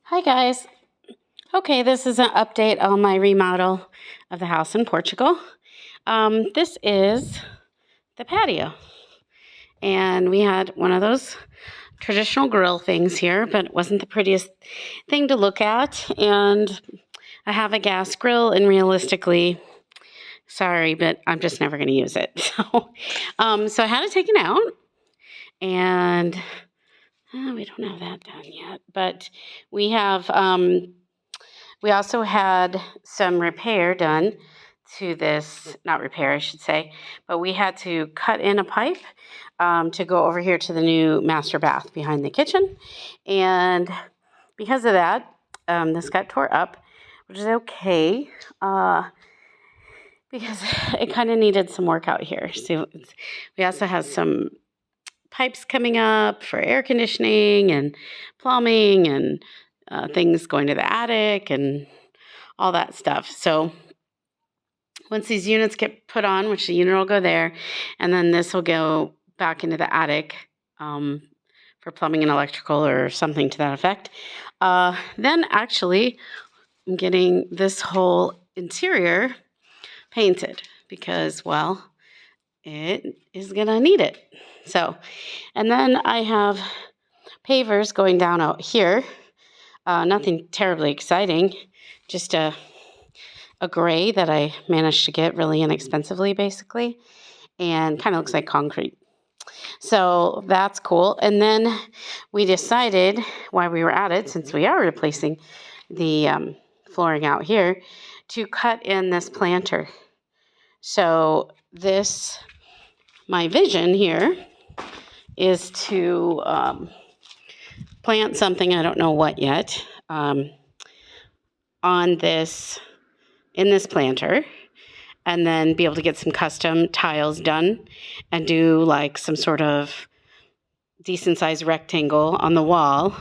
Hi guys. Okay, this is an update on my remodel of the house in Portugal. This is the patio. And we had one of those traditional grill things here, but it wasn't the prettiest thing to look at. And I have a gas grill, and realistically, sorry, but I'm just never going to use it. So I had it taken out, and we don't have that done yet. But we have. We also had some repair done to this, not repair, I should say, but we had to cut in a pipe to go over here to the new master bath behind the kitchen. And because of that, this got tore up, which is okay because it kind of needed some work out here. So we also have some pipes coming up for air conditioning and plumbing and things going to the attic and all that stuff. So once these units get put on, which the unit will go there, and then this will go back into the attic for plumbing and electrical or something to that effect. Then actually I'm getting this whole interior painted because, well, it is going to need it. So, and then I have pavers going down out here. Nothing terribly exciting, just a gray that I managed to get really inexpensively, basically, and kind of looks like concrete. So that's cool. And then we decided, while we were at it, since we are replacing the flooring out here, to cut in this planter. So my vision here is to plant something, I don't know what yet, in this planter, and then be able to get some custom tiles done and do like some sort of decent sized rectangle on the wall,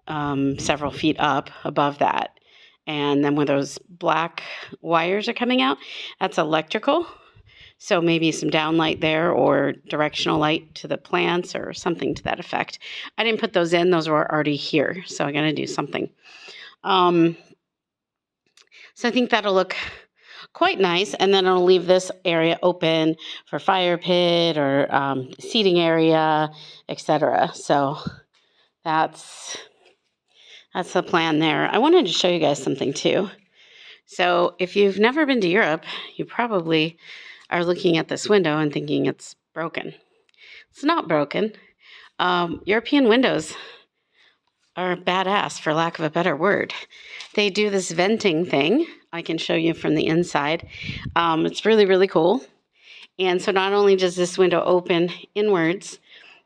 several feet up above that. And then when those black wires are coming out, that's electrical. So maybe some downlight there or directional light to the plants or something to that effect. I didn't put those in. Those were already here. So I'm going to do something. So I think that'll look quite nice. And then I'll leave this area open for fire pit or seating area, etc. So that's the plan there. I wanted to show you guys something too. So if you've never been to Europe, you probably are looking at this window and thinking it's broken. It's not broken. European windows are badass, for lack of a better word. They do this venting thing. I can show you from the inside. It's really, really cool. And so not only does this window open inwards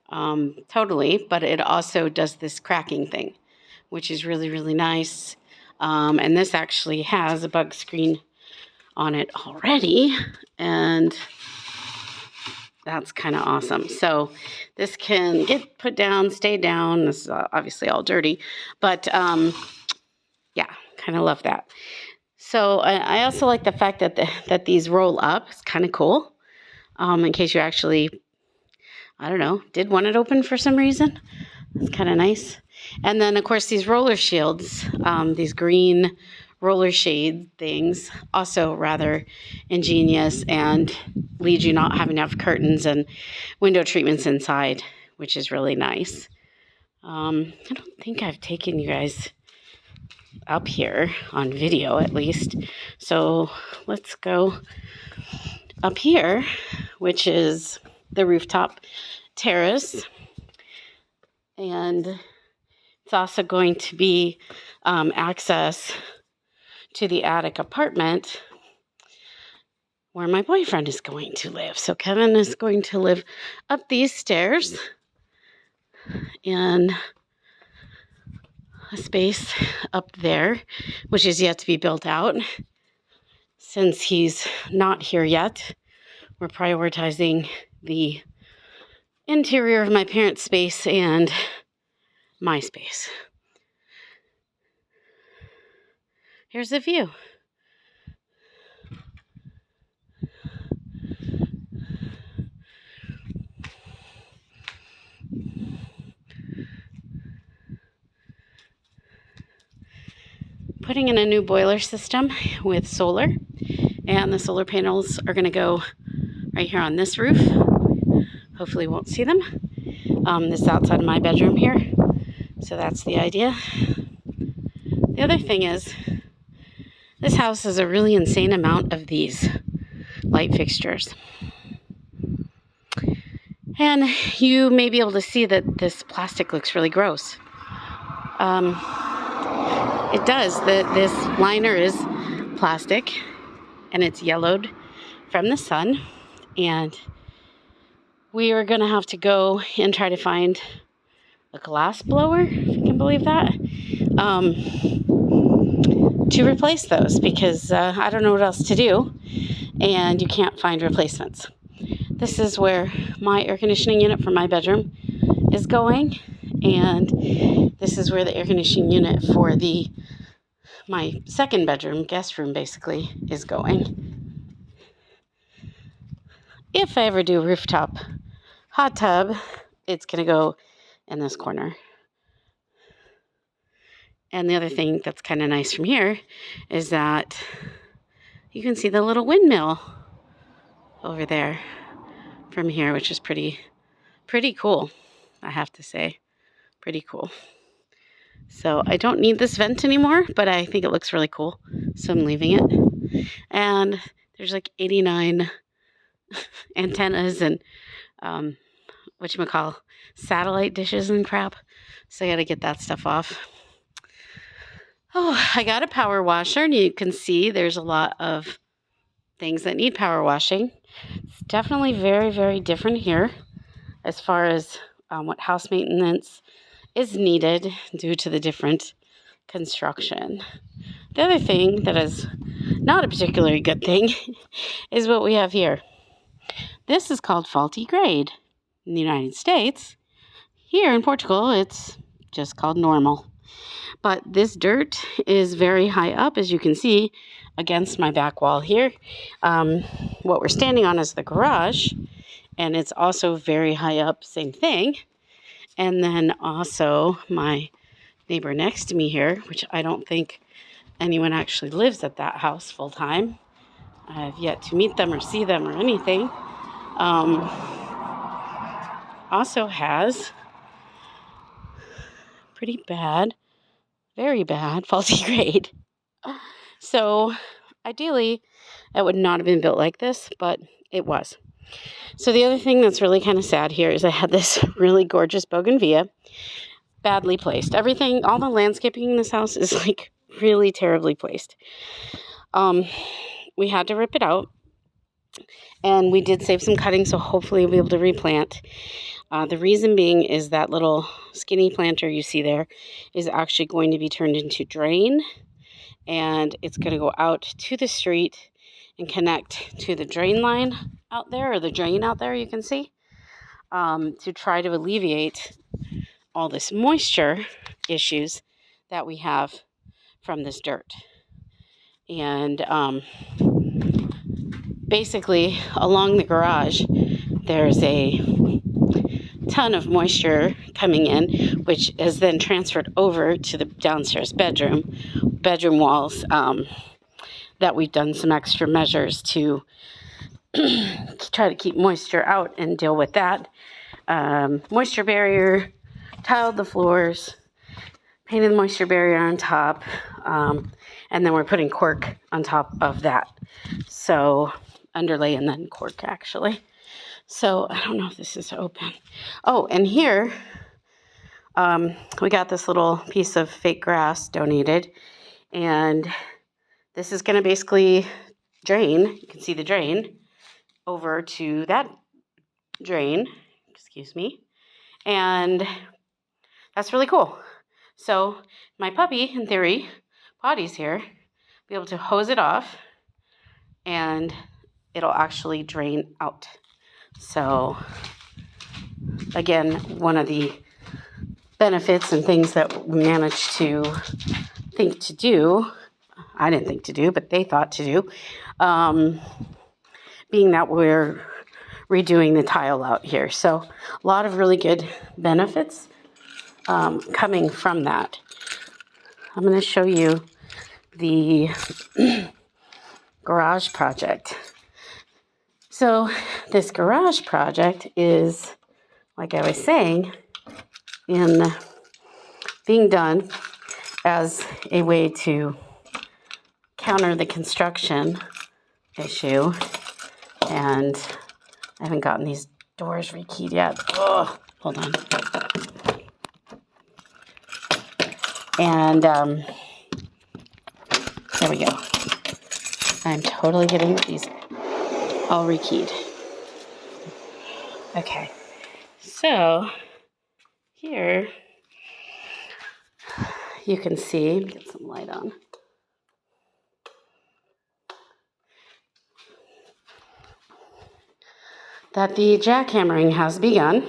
totally, but it also does this cracking thing, which is really, really nice. And this actually has a bug screen on it already, and that's kind of awesome. So this can get put down, stay down. This is obviously all dirty, but yeah, kind of love that. So I also like the fact that these roll up. It's kind of cool. In case you actually, I don't know, did want it open for some reason. It's kind of nice. And then, of course, these roller shields, these green roller shade things, also rather ingenious and lead you not having to have curtains and window treatments inside, which is really nice. I don't think I've taken you guys up here on video, at least. So let's go up here, which is the rooftop terrace. And it's also going to be access to the attic apartment where my boyfriend is going to live. So Kevin is going to live up these stairs in a space up there, which is yet to be built out. Since he's not here yet, we're prioritizing the interior of my parents' space and my space. Here's the view. putting in a new boiler system with solar, and the solar panels are going to go right here on this roof. Hopefully you won't see them. This is outside of my bedroom here, so that's the idea. The other thing is, this house has a really insane amount of these light fixtures. And you may be able to see that this plastic looks really gross. It does. This liner is plastic, and it's yellowed from the sun. And we are going to have to go and try to find a glass blower, if you can believe that, to replace those, because I don't know what else to do, and you can't find replacements. This is where my air conditioning unit for my bedroom is going, and this is where the air conditioning unit for my second bedroom, guest room basically, is going. If I ever do a rooftop hot tub, it's going to go in this corner. And the other thing that's kind of nice from here is that you can see the little windmill over there from here, which is pretty cool, I have to say. Pretty cool. So I don't need this vent anymore, but I think it looks really cool, so I'm leaving it. And there's like 89 antennas and satellite dishes and crap, so I gotta get that stuff off. Oh, I got a power washer, and you can see there's a lot of things that need power washing. It's definitely very, very different here as far as what house maintenance is needed due to the different construction. The other thing that is not a particularly good thing is what we have here. This is called faulty grade in the United States. Here in Portugal, it's just called normal. But this dirt is very high up, as you can see, against my back wall here. What we're standing on is the garage, and it's also very high up, same thing. And then also my neighbor next to me here, which I don't think anyone actually lives at that house full time. I have yet to meet them or see them or anything. Also has pretty bad, very bad faulty grade. So ideally, it would not have been built like this, but it was. So the other thing that's really kind of sad here is I had this really gorgeous bougainvillea, badly placed. Everything, all the landscaping in this house is like really terribly placed. We had to rip it out, and we did save some cuttings, so hopefully we'll be able to replant. The reason being is that little skinny planter you see there is actually going to be turned into drain, and it's going to go out to the street and connect to the drain line out there, or the drain out there you can see, to try to alleviate all this moisture issues that we have from this dirt. And basically along the garage there's a ton of moisture coming in, which is then transferred over to the downstairs bedroom walls, that we've done some extra measures to try to keep moisture out and deal with that. Moisture barrier, tiled the floors, painted the moisture barrier on top, and then we're putting cork on top of that. So underlay and then cork, actually. So I don't know if this is open. Oh, and here we got this little piece of fake grass donated, and this is going to basically drain. You can see the drain over to that drain, excuse me, and that's really cool. So my puppy, in theory, Potty's here, be able to hose it off, and it'll actually drain out. So again, one of the benefits and things that we managed to think to do, I didn't think to do, but they thought to do, being that we're redoing the tile out here. So a lot of really good benefits coming from that. I'm going to show you the garage project. So this garage project is, like I was saying, being done as a way to counter the construction issue. And I haven't gotten these doors rekeyed yet. Oh, hold on. And there we go. I'm totally getting these all rekeyed. Okay, so here you can see, get some light on. That the jackhammering has begun.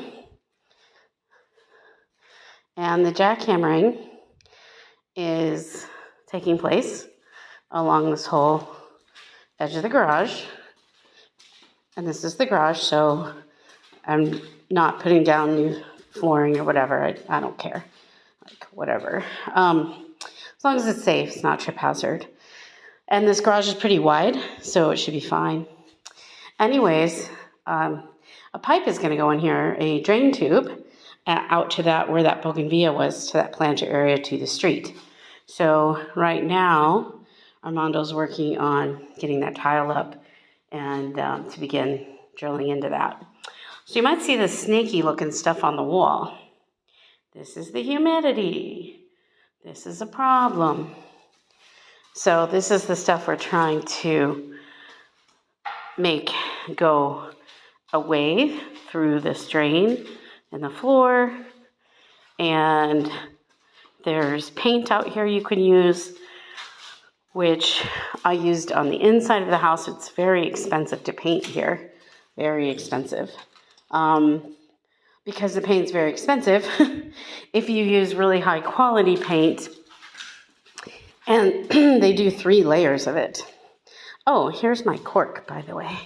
And the jackhammering is taking place along this whole edge of the garage. And this is the garage, so I'm not putting down new flooring or whatever. I don't care. Like, whatever. As long as it's safe, it's not trip hazard. And this garage is pretty wide, so it should be fine. Anyways, a pipe is going to go in here, a drain tube, out to that where that bougainvillea was, to that planter area to the street. So right now, Armando's working on getting that tile up and to begin drilling into that. So you might see this snaky looking stuff on the wall. This is the humidity. This is a problem. So this is the stuff we're trying to make go away through this drain in the floor. And there's paint out here you can use, which I used on the inside of the house. It's very expensive to paint here, very expensive. Because the paint's very expensive, if you use really high quality paint, and they do 3 layers of it. Oh, here's my cork, by the way.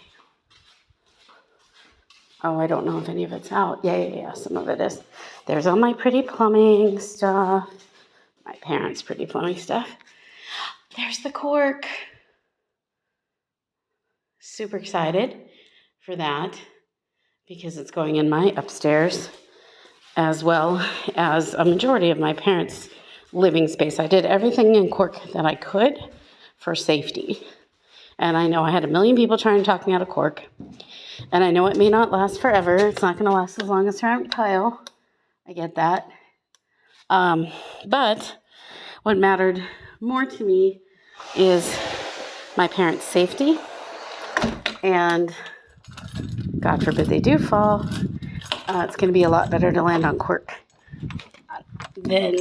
Oh, I don't know if any of it's out. Yeah, some of it is. There's all my pretty plumbing stuff. My parents' pretty plumbing stuff. There's the cork. Super excited for that because it's going in my upstairs as well as a majority of my parents' living space. I did everything in cork that I could for safety. And I know I had a million people trying to talk me out of cork. And I know it may not last forever. It's not going to last as long as ceramic tile. I get that. But what mattered more to me is my parents' safety. And God forbid they do fall. It's going to be a lot better to land on cork than